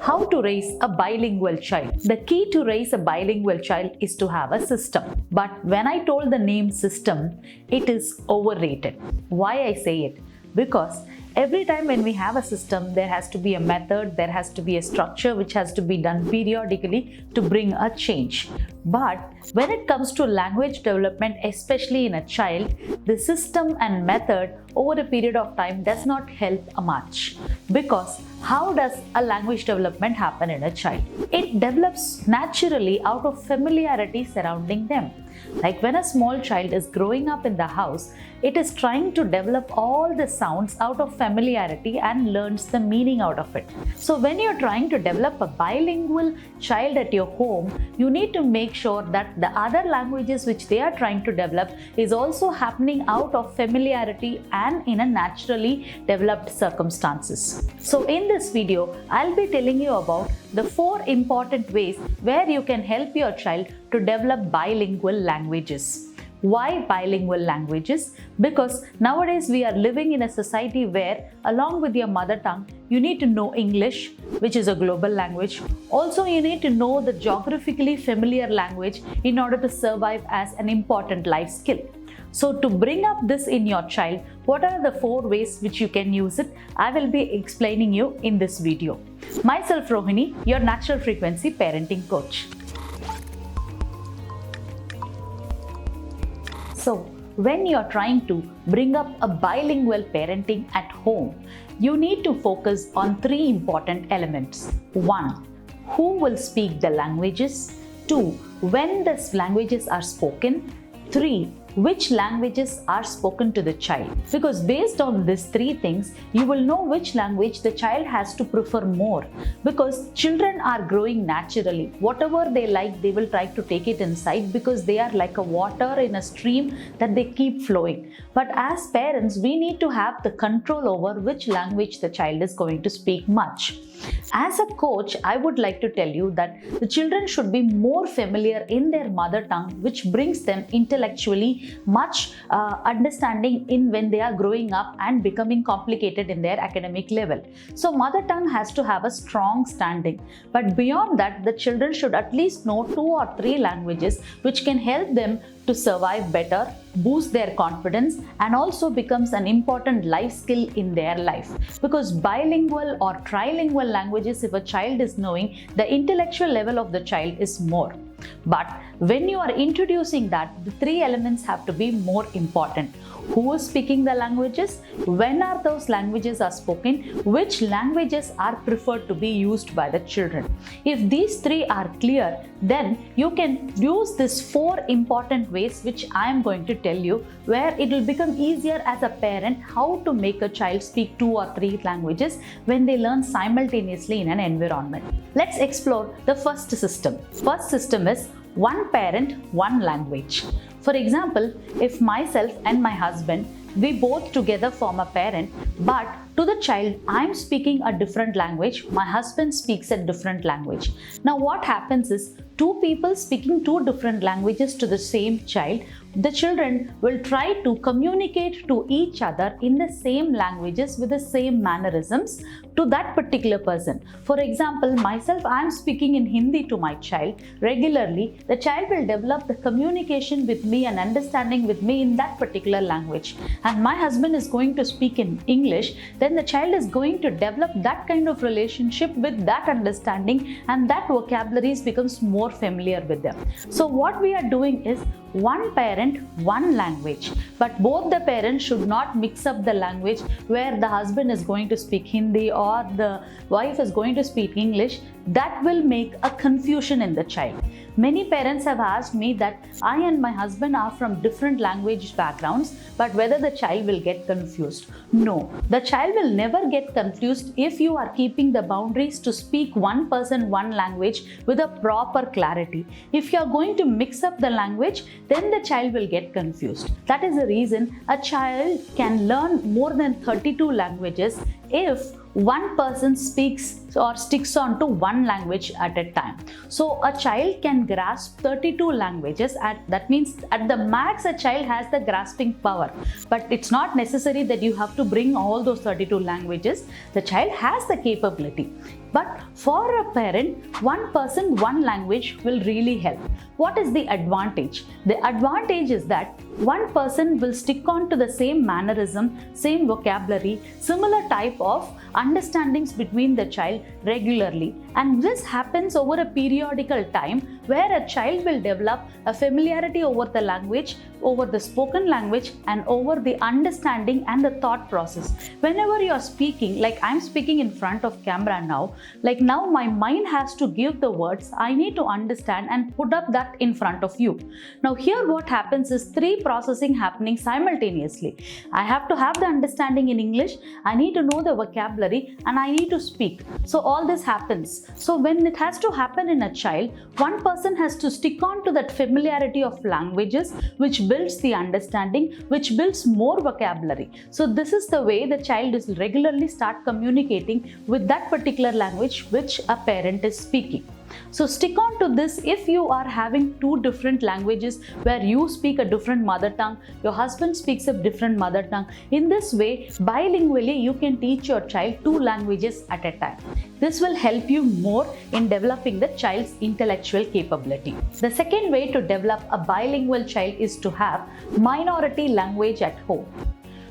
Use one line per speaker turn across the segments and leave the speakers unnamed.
How to raise a bilingual child? The key to raise a bilingual child is to have a system. But when I told the name system, it is overrated. Why I say it? Because every time when we have a system, there has to be a method, there has to be a structure which has to be done periodically to bring a change. But when it comes to language development, especially in a child, the system and method over a period of time does not help much. Because how does a language development happen in a child? It develops naturally out of familiarity surrounding them. Like when a small child is growing up in the house, it is trying to develop all the sounds out of familiarity and learns the meaning out of it. So when you're trying to develop a bilingual child at your home, you need to make sure that the other languages which they are trying to develop is also happening out of familiarity and in a naturally developed circumstances. So in this video, I'll be telling you about the 4 important ways where you can help your child to develop bilingual languages. Why bilingual languages? Because nowadays we are living in a society where along with your mother tongue, you need to know English, which is a global language. Also, you need to know the geographically familiar language in order to survive as an important life skill. So to bring up this in your child, what are the 4 ways which you can use it? I will be explaining you in this video. Myself Rohini, your natural frequency parenting coach. So, when you're trying to bring up a bilingual parenting at home, you need to focus on 3 important elements. 1. Who will speak the languages? 2. When the languages are spoken? 3. Which languages are spoken to the child? Because based on these 3 things, you will know which language the child has to prefer more. Because children are growing naturally. Whatever they like, they will try to take it inside because they are like a water in a stream that they keep flowing. But as parents, we need to have the control over which language the child is going to speak much. As a coach, I would like to tell you that the children should be more familiar in their mother tongue, which brings them intellectually much understanding in when they are growing up and becoming complicated in their academic level. So mother tongue has to have a strong standing. But beyond that, the children should at least know 2 or 3 languages which can help them to survive better, boost their confidence, and also becomes an important life skill in their life. Because bilingual or trilingual languages, if a child is knowing, the intellectual level of the child is more. But when you are introducing that, the 3 elements have to be more important. Who is speaking the languages? When are those languages are spoken? Which languages are preferred to be used by the children? If these 3 are clear, then you can use these 4 important ways which I am going to tell you, where it will become easier as a parent how to make a child speak 2 or 3 languages when they learn simultaneously in an environment. Let's explore the first system. First system is 1 parent, 1 language. For example, if myself and my husband, we both together form a parent, but to the child, I'm speaking a different language, my husband speaks a different language. Now what happens is, 2 people speaking 2 different languages to the same child, the children will try to communicate to each other in the same languages with the same mannerisms to that particular person. For example, myself, I am speaking in Hindi to my child regularly. The child will develop the communication with me and understanding with me in that particular language. And my husband is going to speak in English, then the child is going to develop that kind of relationship with that understanding, and that vocabulary becomes more familiar with them. So what we are doing is 1 parent, 1 language. But both the parents should not mix up the language where the husband is going to speak Hindi or the wife is going to speak English. That will make a confusion in the child. Many parents have asked me that I and my husband are from different language backgrounds, but whether the child will get confused. No, the child will never get confused if you are keeping the boundaries to speak 1 person, 1 language with a proper clarity. If you are going to mix up the language, then the child will get confused. That is the reason a child can learn more than 32 languages if 1 person speaks or sticks on to 1 language at a time. So a child can grasp 32 languages, that means at the max a child has the grasping power. But it's not necessary that you have to bring all those 32 languages. The child has the capability. But for a parent, one person, one language will really help. What is the advantage? The advantage is that one person will stick on to the same mannerism, same vocabulary, similar type of understandings between the child regularly. And this happens over a periodical time where a child will develop a familiarity over the language, over the spoken language, and over the understanding and the thought process. Whenever you are speaking, like I'm speaking in front of camera now, like now my mind has to give the words, I need to understand and put up that in front of you. Now here what happens is three processing happening simultaneously. I have to have the understanding in English, I need to know the vocabulary, and I need to speak. So all this happens. So when it has to happen in a child, one person has to stick on to that familiarity of languages, which builds the understanding, which builds more vocabulary. So this is the way the child is regularly start communicating with that particular language which a parent is speaking. So stick on to this if you are having two different languages where you speak a different mother tongue, your husband speaks a different mother tongue. In this way, bilingually, you can teach your child two languages at a time. This will help you more in developing the child's intellectual capability. The second way to develop a bilingual child is to have minority language at home.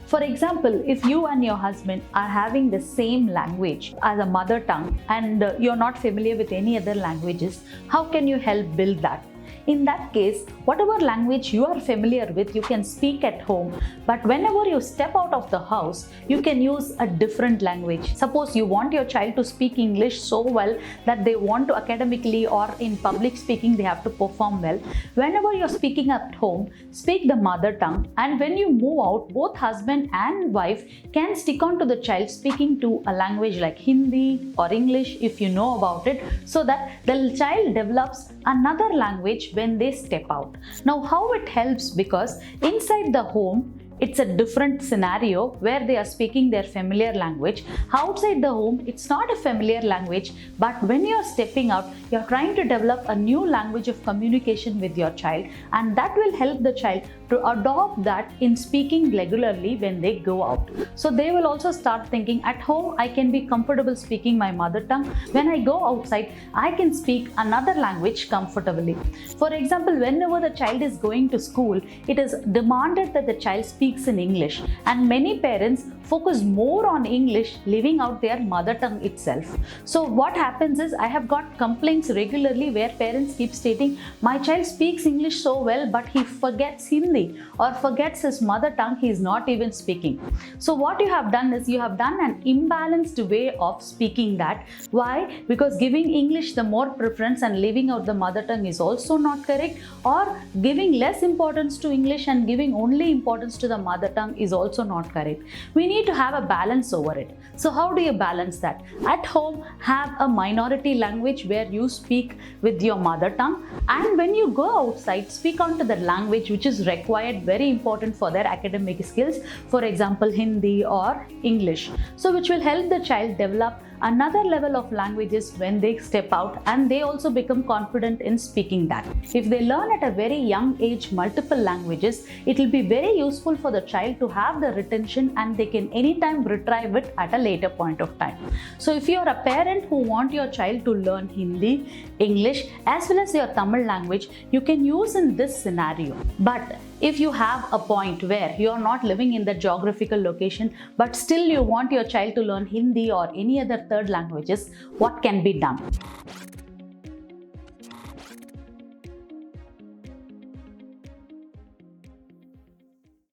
For example, if you and your husband are having the same language as a mother tongue and you're not familiar with any other languages, how can you help build that? In that case, whatever language you are familiar with, you can speak at home. But whenever you step out of the house, you can use a different language. Suppose you want your child to speak English so well that they want to academically or in public speaking, they have to perform well. Whenever you're speaking at home, speak the mother tongue. And when you move out, both husband and wife can stick on to the child speaking to a language like Hindi or English if you know about it, so that the child develops another language when they step out. Now how it helps, because inside the home it's a different scenario where they are speaking their familiar language. Outside the home, it's not a familiar language, but when you're stepping out, you're trying to develop a new language of communication with your child, and that will help the child to adopt that in speaking regularly when they go out. So they will also start thinking, at home I can be comfortable speaking my mother tongue. When I go outside, I can speak another language comfortably. For example, whenever the child is going to school, it is demanded that the child speaks in English, and many parents focus more on English, leaving out their mother tongue itself. So what happens is, I have got complaints regularly where parents keep stating, my child speaks English so well, but he forgets Hindi or forgets his mother tongue, he is not even speaking. So what you have done is, you have done an imbalanced way of speaking that. Why? Because giving English the more preference and leaving out the mother tongue is also not correct, or giving less importance to English and giving only importance to the mother tongue is also not correct. We need to have a balance over it. So how do you balance that? At home, have a minority language where you speak with your mother tongue, and when you go outside, speak onto the language which is required, very important for their academic skills, for example Hindi or English. So which will help the child develop another level of languages when they step out, and they also become confident in speaking that. If they learn at a very young age multiple languages, it will be very useful for the child to have the retention, and they can anytime retrieve it at a later point of time. So if you are a parent who want your child to learn Hindi, English as well as your Tamil language, you can use in this scenario. But if you have a point where you are not living in the geographical location, but still you want your child to learn Hindi or any other third languages, what can be done?